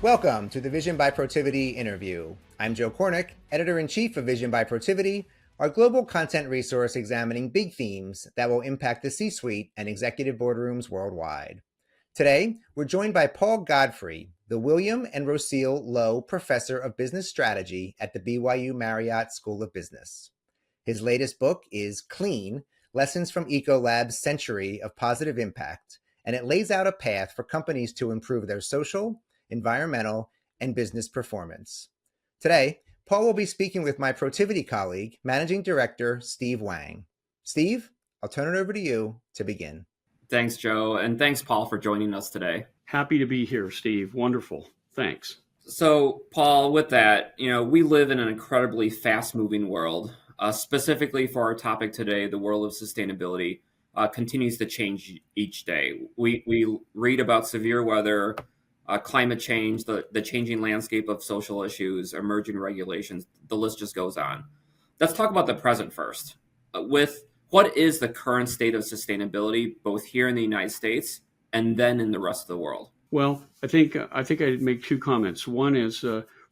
Welcome to the Vision by Protiviti interview. I'm Joe Cornick, Editor-in-Chief of Vision by Protiviti, our global content resource examining big themes that will impact the C-suite and executive boardrooms worldwide. Today, we're joined by Paul Godfrey, the William and Rocio Lowe Professor of Business Strategy at the BYU Marriott School of Business. His latest book is Clean, Lessons from Ecolab's Century of Positive Impact, and it lays out a path for companies to improve their social, environmental, and business performance. Today, Paul will be speaking with my Protiviti colleague, Managing Director Steve Wang. Steve, I'll turn it over to you to begin. Thanks, Joe, and thanks, Paul, for joining us today. Happy to be here, Steve. Wonderful. Thanks. So, Paul, with that, we live in an incredibly fast-moving world. Specifically for our topic today, the world of sustainability continues to change each day. We read about severe weather, climate change, the changing landscape of social issues, emerging regulations, the list just goes on. Let's talk about the present first. With what is the current state of sustainability, both here in the United States and then in the rest of the world? Well, I think I'd make two comments. One is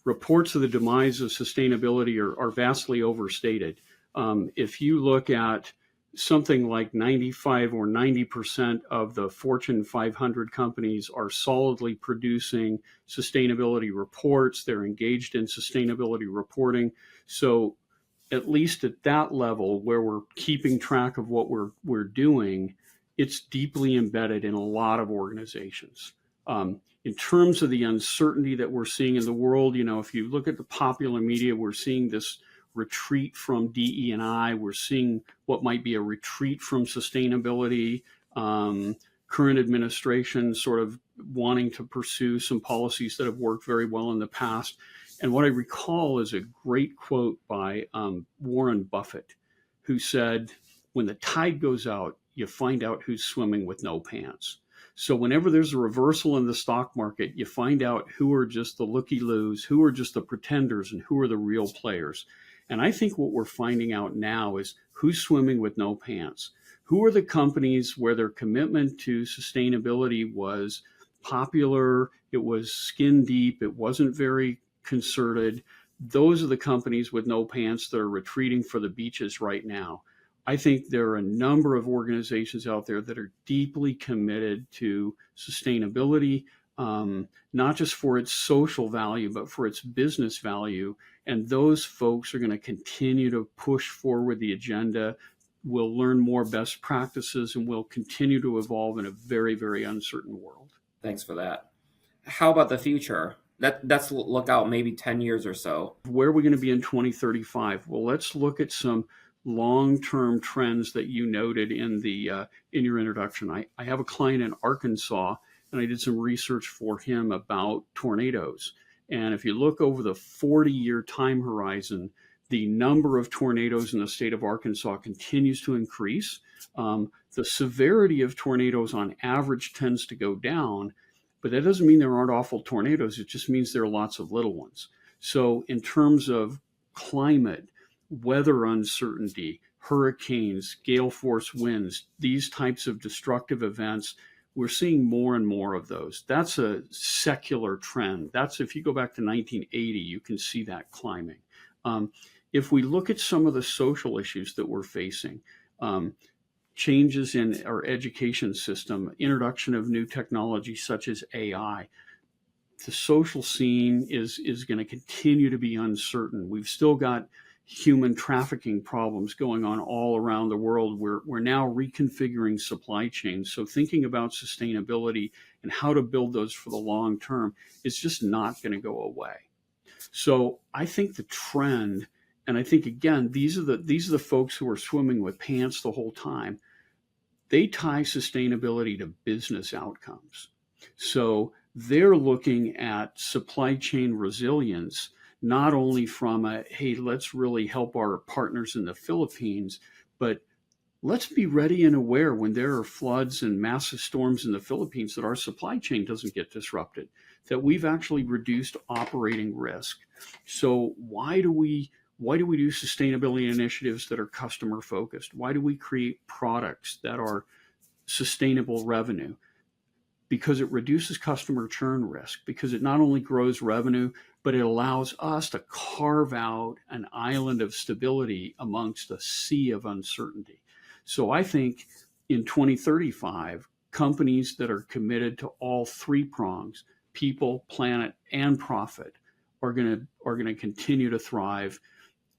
reports of the demise of sustainability are vastly overstated. If you look at something like 95 or 90% of the Fortune 500 companies are solidly producing sustainability reports. They're engaged in sustainability reporting. So at least at that level where we're keeping track of what we're doing, it's deeply embedded in a lot of organizations. In terms of the uncertainty that we're seeing in the world, if you look at the popular media, we're seeing this retreat from DE&I. We're seeing what might be a retreat from sustainability. Current administration sort of wanting to pursue some policies that have worked very well in the past. And what I recall is a great quote by Warren Buffett, who said, when the tide goes out, you find out who's swimming with no pants. So whenever there's a reversal in the stock market, you find out who are just the looky-loos, who are just the pretenders, and who are the real players. And I think what we're finding out now is who's swimming with no pants. Who are the companies where their commitment to sustainability was popular, it was skin deep, it wasn't very concerted. Those are the companies with no pants that are retreating for the beaches right now. I think there are a number of organizations out there that are deeply committed to sustainability, not just for its social value, but for its business value. And those folks are going to continue to push forward the agenda. We'll learn more best practices and we'll continue to evolve in a very, very uncertain world. Thanks for that. How about the future? Let's look out maybe 10 years or so. Where are we going to be in 2035? Well, let's look at some long-term trends that you noted in your introduction. I have a client in Arkansas, and I did some research for him about tornadoes. And if you look over the 40-year time horizon, the number of tornadoes in the state of Arkansas continues to increase. The severity of tornadoes on average tends to go down, but that doesn't mean there aren't awful tornadoes. It just means there are lots of little ones. So in terms of climate, weather uncertainty, hurricanes, gale force winds, these types of destructive events, we're seeing more and more of those. That's a secular trend. That's, if you go back to 1980, you can see that climbing. If we look at some of the social issues that we're facing, changes in our education system, introduction of new technology such as AI, the social scene is going to continue to be uncertain. We've still got human trafficking problems going on all around the world. We're now reconfiguring supply chains. So thinking about sustainability and how to build those for the long term is just not going to go away. So I think the trend, and I think again, these are the folks who are swimming with pants the whole time. They tie sustainability to business outcomes. So they're looking at supply chain resilience, not only from hey, let's really help our partners in the Philippines, but let's be ready and aware when there are floods and massive storms in the Philippines that our supply chain doesn't get disrupted, that we've actually reduced operating risk. So why do we do sustainability initiatives that are customer focused? Why do we create products that are sustainable revenue? because it reduces customer churn risk, because it not only grows revenue, but it allows us to carve out an island of stability amongst a sea of uncertainty. So I think in 2035, companies that are committed to all three prongs, people, planet, and profit, are going to continue to thrive.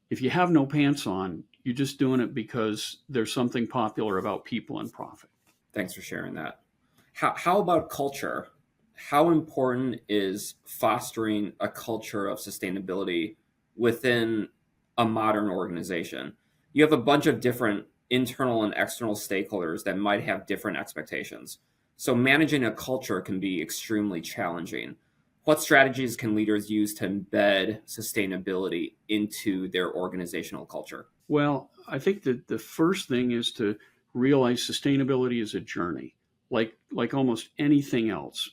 If you have no pants on, you're just doing it because there's something popular about people and profit. Thanks for sharing that. How about culture? How important is fostering a culture of sustainability within a modern organization? You have a bunch of different internal and external stakeholders that might have different expectations. So managing a culture can be extremely challenging. What strategies can leaders use to embed sustainability into their organizational culture? Well, I think that the first thing is to realize sustainability is a journey. Like almost anything else,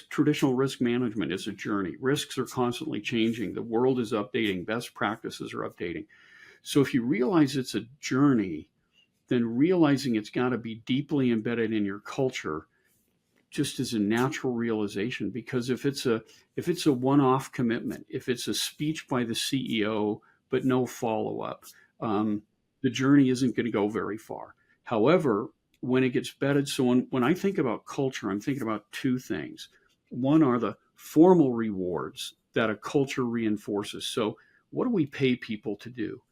traditional risk management is a journey. Risks are constantly changing. The world is updating. Best practices are updating. So if you realize it's a journey, then realizing it's got to be deeply embedded in your culture just is a natural realization. Because if it's a one-off commitment, if it's a speech by the CEO but no follow-up, the journey isn't going to go very far. However, when it gets bedded, so when I think about culture, I'm thinking about two things. One are the formal rewards that a culture reinforces. So what do we pay people to do?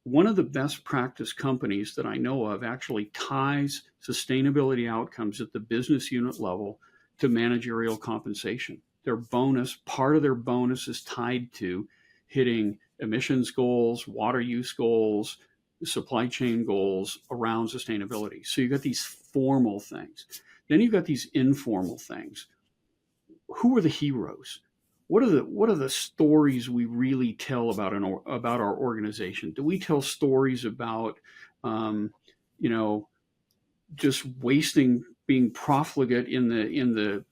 One of the best practice companies that I know of actually ties sustainability outcomes at the business unit level to managerial compensation. Part of their bonus is tied to hitting emissions goals, water use goals, supply chain goals around sustainability. So you've got these formal things. Then you've got these informal things. Who are the heroes? What are the stories we really tell about our organization? Do we tell stories about just wasting, being profligate in the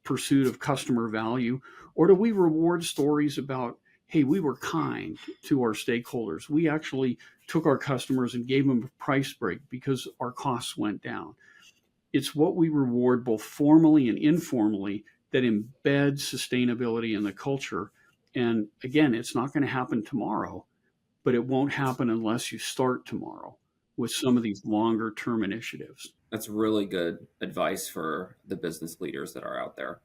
pursuit of customer value, or do we reward stories about, hey, we were kind to our stakeholders. We actually took our customers and gave them a price break because our costs went down. It's what we reward both formally and informally that embeds sustainability in the culture. And again, it's not going to happen tomorrow, but it won't happen unless you start tomorrow with some of these longer term initiatives. That's really good advice for the business leaders that are out there.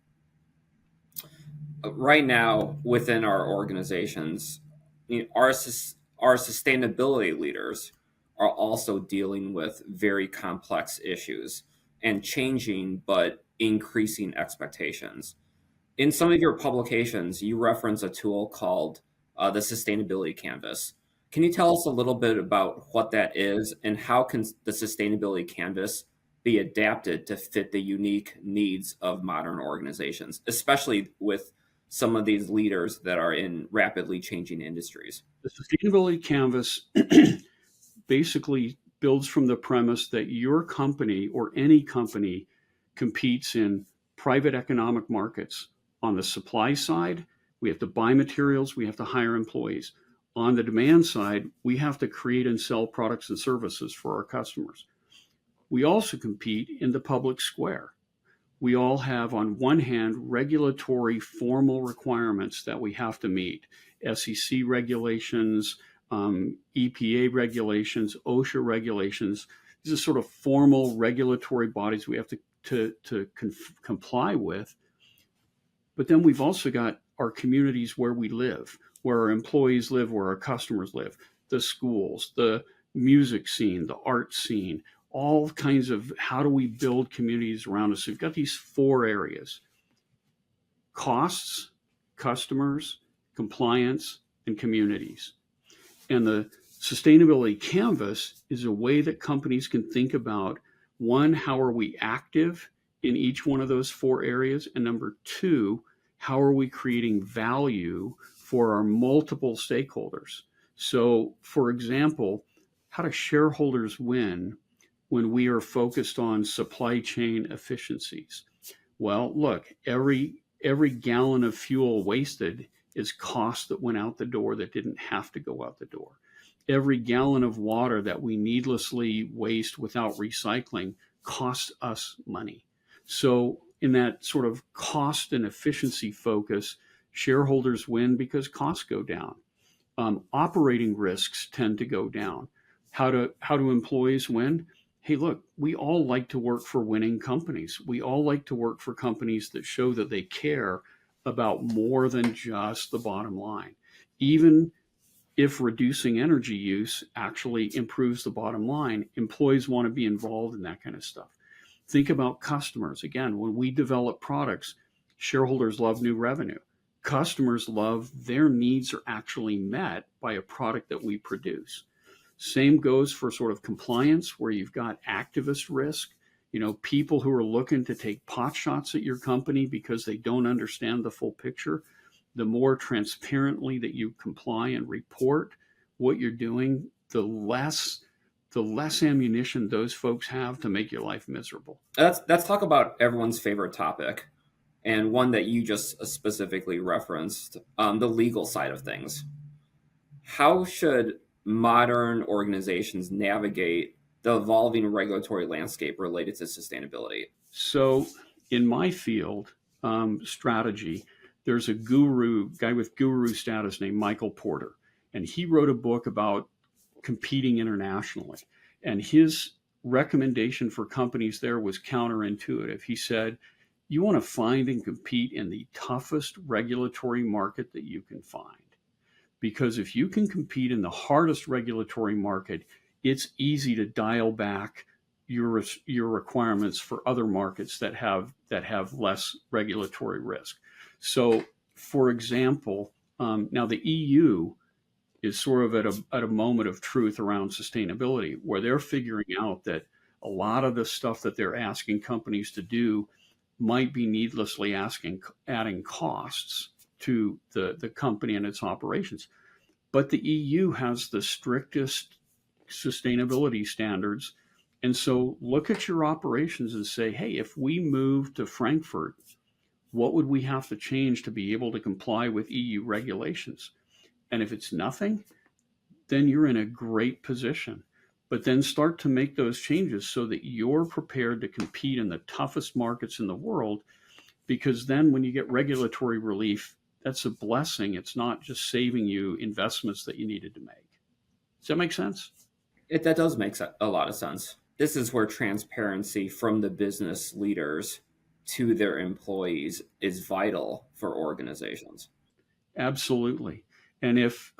Right now, within our organizations, our sustainability leaders are also dealing with very complex issues and changing but increasing expectations. In some of your publications, you reference a tool called the Sustainability Canvas. Can you tell us a little bit about what that is and how can the Sustainability Canvas be adapted to fit the unique needs of modern organizations, especially with some of these leaders that are in rapidly changing industries? The Sustainability Canvas basically builds from the premise that your company or any company competes in private economic markets. On the supply side, we have to buy materials, we have to hire employees. On the demand side, we have to create and sell products and services for our customers. We also compete in the public square. We all have, on one hand, regulatory formal requirements that we have to meet, SEC regulations, EPA regulations, OSHA regulations. These are sort of formal regulatory bodies we have to comply with. But then we've also got our communities where we live, where our employees live, where our customers live, the schools, the music scene, the art scene, all kinds of how do we build communities around us. So we've got these four areas: costs, customers, compliance, and communities. And the Sustainability Canvas is a way that companies can think about, one, how are we active in each one of those four areas? And number two, how are we creating value for our multiple stakeholders? So, for example, how do shareholders win when we are focused on supply chain efficiencies? Well, look, every gallon of fuel wasted is cost that went out the door that didn't have to go out the door. Every gallon of water that we needlessly waste without recycling costs us money. So in that sort of cost and efficiency focus, shareholders win because costs go down. Operating risks tend to go down. How do employees win? Hey, look, we all like to work for winning companies. We all like to work for companies that show that they care about more than just the bottom line. Even if reducing energy use actually improves the bottom line, employees want to be involved in that kind of stuff. Think about customers. Again, when we develop products, shareholders love new revenue. Customers love their needs are actually met by a product that we produce. Same goes for sort of compliance, where you've got activist risk, people who are looking to take pot shots at your company because they don't understand the full picture. The more transparently that you comply and report what you're doing, the less ammunition those folks have to make your life miserable. Let's talk about everyone's favorite topic, and one that you just specifically referenced, the legal side of things. How should modern organizations navigate the evolving regulatory landscape related to sustainability? So in my field, strategy, there's a guy with guru status named Michael Porter, and he wrote a book about competing internationally. And his recommendation for companies there was counterintuitive. He said, you want to find and compete in the toughest regulatory market that you can find. Because if you can compete in the hardest regulatory market, it's easy to dial back your requirements for other markets that have less regulatory risk. So, for example, now the EU is sort of at a moment of truth around sustainability, where they're figuring out that a lot of the stuff that they're asking companies to do might be needlessly adding costs to the company and its operations. But the EU has the strictest sustainability standards. And so look at your operations and say, hey, if we move to Frankfurt, what would we have to change to be able to comply with EU regulations? And if it's nothing, then you're in a great position. But then start to make those changes so that you're prepared to compete in the toughest markets in the world, because then when you get regulatory relief, that's a blessing. It's not just saving you investments that you needed to make. Does that make sense? That does make a lot of sense. This is where transparency from the business leaders to their employees is vital for organizations. Absolutely. And if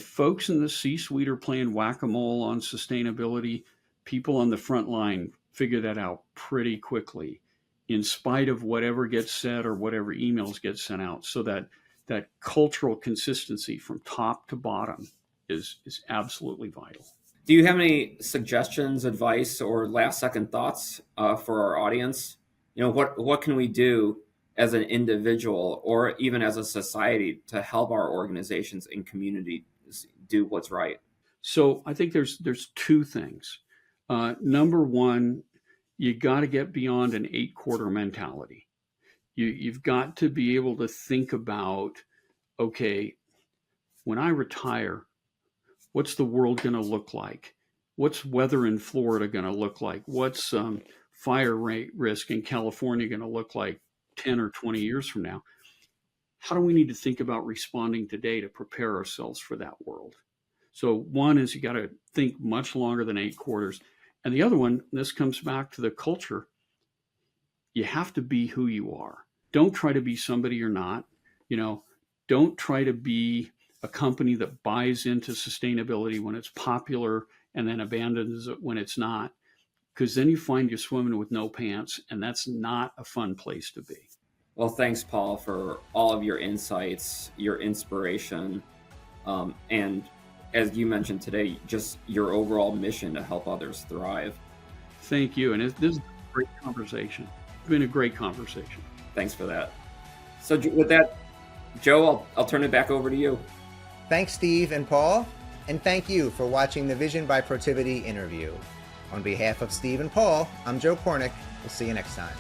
folks in the C-suite are playing whack-a-mole on sustainability, people on the front line figure that out pretty quickly, in spite of whatever gets said or whatever emails get sent out. So that cultural consistency from top to bottom is absolutely vital. Do you have any suggestions, advice, or last second thoughts for our audience? What can we do as an individual or even as a society to help our organizations and communities do what's right? So I think there's two things. Number one, you got to get beyond an 8-quarter mentality. You've got to be able to think about, okay, when I retire, what's the world going to look like? What's weather in Florida going to look like? What's fire rate risk in California going to look like 10 or 20 years from now? How do we need to think about responding today to prepare ourselves for that world? So one is you got to think much longer than 8 quarters. And the other one, this comes back to the culture. You have to be who you are. Don't try to be somebody you're not. Don't try to be a company that buys into sustainability when it's popular and then abandons it when it's not, because then you find you're swimming with no pants, and that's not a fun place to be. Well, thanks, Paul, for all of your insights, your inspiration, and as you mentioned today, just your overall mission to help others thrive. Thank you. And this is a great conversation. It's been a great conversation. Thanks for that. So with that, Joe, I'll turn it back over to you. Thanks, Steve and Paul. And thank you for watching the Vision by Protiviti interview. On behalf of Steve and Paul, I'm Joe Cornick. We'll see you next time.